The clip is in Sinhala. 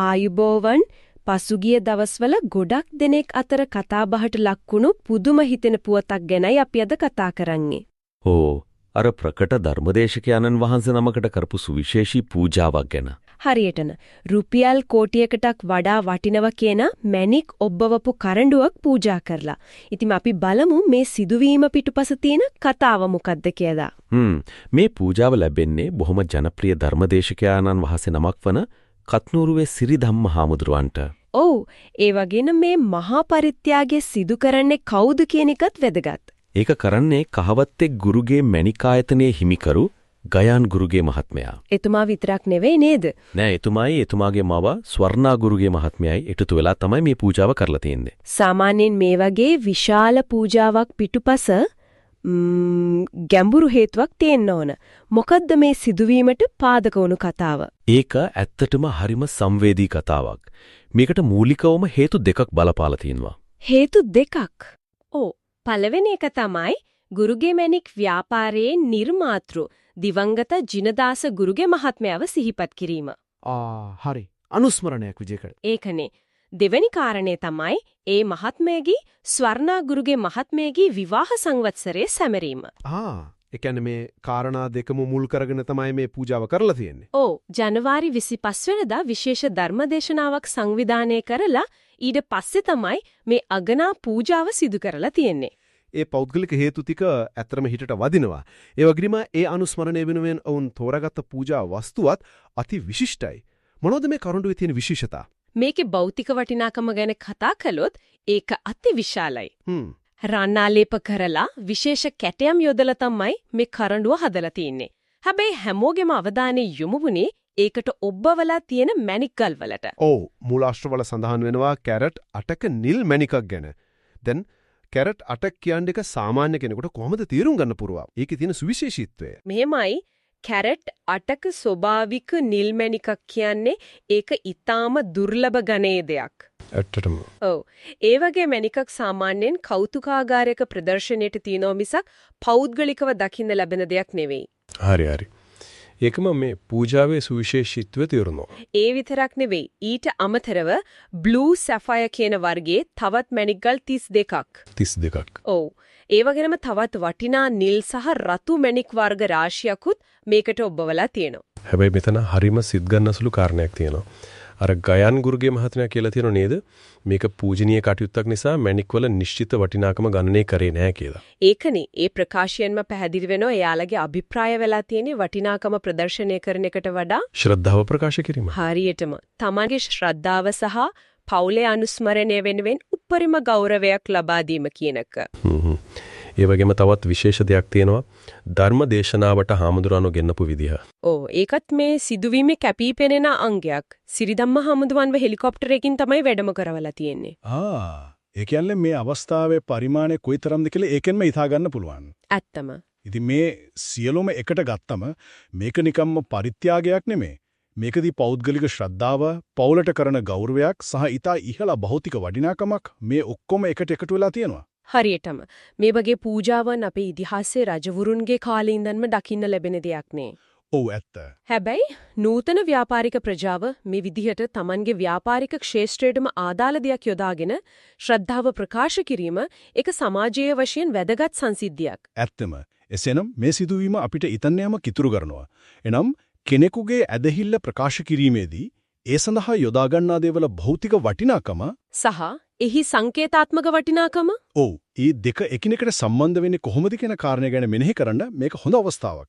ආයුබෝවන් පසුගිය දවස්වල ගොඩක් දෙනෙක් අතර කතාබහට ලක්වුණු පුදුම හිතෙන පුවතක් ගැනයි අපි අද කතා කරන්නේ. ඕ අර ප්‍රකට ධර්මදේශකයන්න් වහන්සේ නමකට කරපු සුවිශේෂී පූජාවක් ගැන. හරියටම රුපියල් කෝටියකටත් වඩා වටිනවා කියන මැණික් ඔබවපු කරඬුවක් පූජා කරලා. ඉතින් අපි බලමු මේ සිදුවීම පිටුපස තියෙන කතාව මොකක්ද කියලා. මේ පූජාව ලැබෙන්නේ බොහොම ජනප්‍රිය ධර්මදේශකයන්න් වහන්සේ නමක් වන කත්නූරුවේ සිරිධම්ම හාමුදුරුවන්ට. ඔව්, ඒ වගේම මේ මහා පරිත්‍යාගය සිදු කරන්නේ කවුද කියන එකත් වැදගත්. ඒක කරන්නේ කහවත්තේ ගුරුගේ මණිකායතනයේ හිමිකරු ගයාන් ගුරුගේ මහත්මයා. එතුමා විතරක් නෙවෙයි නේද? නෑ, එතුමායි එතුමාගේ මව ස්වර්ණා ගුරුගේ මහත්මයයි එකතු වෙලා තමයි මේ පූජාව කරලා තියෙන්නේ. සාමාන්‍යයෙන් මේ වගේ විශාල පූජාවක් පිටුපස ගැඹුරු හේතුවක් තියෙන්න ඕන. මොකද්ද මේ සිදුවීමට පාදක වුණු කතාව? ඒක ඇත්තටම හරිම සංවේදී කතාවක්. මේකට මූලිකවම හේතු දෙකක් බලපාලා තියෙනවා. හේතු දෙකක්? ඔව්. පළවෙනි එක තමයි ගුරුගේ මැණික් ව්‍යාපාරයේ නිර්මාතෘ දිවංගත ජිනදාස ගුරුගේ මහත්මයාව සිහිපත් කිරීම. හරි. අනුස්මරණයක් විජේකර. ඒකනේ. දෙවෙනි කාරණේ තමයි ඒ මහත්මයාගේ ස්වර්ණා ගුරුගේ මහත්මයාගේ විවාහ සංවත්සරයේ සැමරීම. ඒ කියන්නේ මේ කාරණා දෙකම මුල් කරගෙන තමයි මේ පූජාව කරලා තියෙන්නේ. ඔව්, ජනවාරි 25 වෙනිදා විශේෂ ධර්මදේශනාවක් සංවිධානය කරලා ඊට පස්සේ තමයි මේ අගනා පූජාව සිදු කරලා තියෙන්නේ. ඒ පෞද්ගලික හේතු ටික ඇත්තම හිතට වදිනවා. ඒ වගේම ඒ අනුස්මරණය වෙනුවෙන් වුන් තෝරාගත්ත පූජා වස්තුවත් අති විශිෂ්ටයි. මොනවද මේ කරඬුවේ තියෙන විශේෂතා? මේකේ භෞතික වටිනාකම ගැන කතා කළොත් ඒක අති විශාලයි. රණාලේප කරලා විශේෂ කැටයම් යොදලා තමයි මේ කරඬුව හදලා තියෙන්නේ. හැබැයි හැමෝගෙම අවධානය යොමු වුණේ ඒකට ඔබවලා තියෙන මැණික් ගල් වලට. ඔව්, මූලාශ්‍රවල සඳහන් වෙනවා කැරට් 8ක නිල් මැණිකක් ගැන. දැන් කැරට් 8ක් කියන්නේ එක සාමාන්‍ය කෙනෙකුට කොහොමද තීරුම් ගන්න පුරුවා? ඒකේ තියෙන සුවිශේෂීත්වය. මෙහෙමයි, කැරට් 8ක ස්වභාවික නිල් මැණිකක් කියන්නේ ඒක ඊටාම දුර්ලභ ගණයේ දෙයක්. ඇත්තටම. ඔව්. ඒ වගේ මැණිකක් සාමාන්‍යයෙන් කෞතුකාගාරයක ප්‍රදර්ශනයට තියෙනවා මිසක් පෞද්ගලිකව දකින්න ලැබෙන දෙයක් නෙවෙයි. හරි. ඒකම මේ පූජාවේ සුවිශේෂීත්වය තීරණය. ඒ විතරක් නෙවෙයි. ඊට අමතරව බ්ලූ සැෆයර් කියන වර්ගයේ තවත් මැණික්ගල් 32ක්. 32ක්. ඔව්. ඒ වගේම තවත් වටිනා නිල් සහ රතු මැණික් වර්ග රාශියකුත් මේකට ඔබවලා තියෙනවා. හැබැයි මෙතන හරිම සිත් ගන්නසුළු කාරණයක් තියෙනවා. අර ගයන් ගුරුගේ මහත්මයා කියලා තියෙනව නේද? මේක පූජනීය කටයුත්තක් නිසා මැණික්වල නිශ්චිත වටිනාකම ගණනය කරේ නැහැ කියලා. ඒකනේ. ඒ ප්‍රකාශයෙන්ම පැහැදිලි වෙනවා එයාලගේ අභිප්‍රාය වෙලා තියෙන වටිනාකම ප්‍රදර්ශනය කරන එකට වඩා ශ්‍රද්ධාව ප්‍රකාශ කිරීම. හරියටම. තමන්ගේ ශ්‍රද්ධාව සහ පෞලේ අනුස්මරණය වෙනුවෙන් උපරිම ගෞරවයක් ලබා දීම කියන එක. ඒ වගේම තවත් විශේෂ දෙයක් තියෙනවා. ධර්ම දේශනාවට හාමුදුරනෝ ගෙන්නපු විදිහ. ඔව්, ඒකත් මේ සිදුවීමේ කැපී පෙනෙන අංගයක්. සිරිධම්ම හාමුදුරන්ව හෙලිකොප්ටරයකින් තමයි වැඩම කරවලා තියෙන්නේ. ඒ කියන්නේ මේ අවස්ථාවේ පරිමාණය කොයිතරම්ද කියලා ඒකෙන්ම හිතා ගන්න පුළුවන්. ඇත්තම. ඉතින් මේ සියලුම එකට ගත්තම මේක නිකම්ම පරිත්‍යාගයක් නෙමෙයි. මේකදී පෞද්ගලික ශ්‍රද්ධාව, පෞලට කරන ගෞරවයක් සහ ඊට ඉහළ භෞතික වටිනාකමක් මේ ඔක්කොම එකට එකතු වෙලා තියෙනවා. හරියටම. මේ වගේ පූජාවන් අපේ ඉතිහාසයේ රජවරුන්ගේ කාලේ ඉඳන්ම දකින්න ලැබෙන දෙයක් නේ. ඔව් ඇත්ත. හැබැයි නූතන ව්‍යාපාරික ප්‍රජාව මේ විදිහට Tamanගේ ව්‍යාපාරික ක්ෂේත්‍රයටම ආදාළ දෙයක් යොදාගෙන ශ්‍රද්ධාව ප්‍රකාශ කිරීම ඒක සමාජීය වශයෙන් වැදගත් සංසිද්ධියක්. ඇත්තම. එසේනම් මේ සිදුවීම අපිට ඉතන්නේම කිතුරු කරනවා. එනම් කෙනෙකුගේ ඇදහිල්ල ප්‍රකාශ කිරීමේදී ඒ සඳහා යොදා ගන්නා දේවල භෞතික වටිනාකම සහ එහි සංකේතාත්මක වටිනාකම මේ දෙක එකිනෙකට සම්බන්ධ වෙන්නේ කොහොමද කියන කාරණය ගැන මෙනෙහි කරන්න මේක හොඳ අවස්ථාවක්.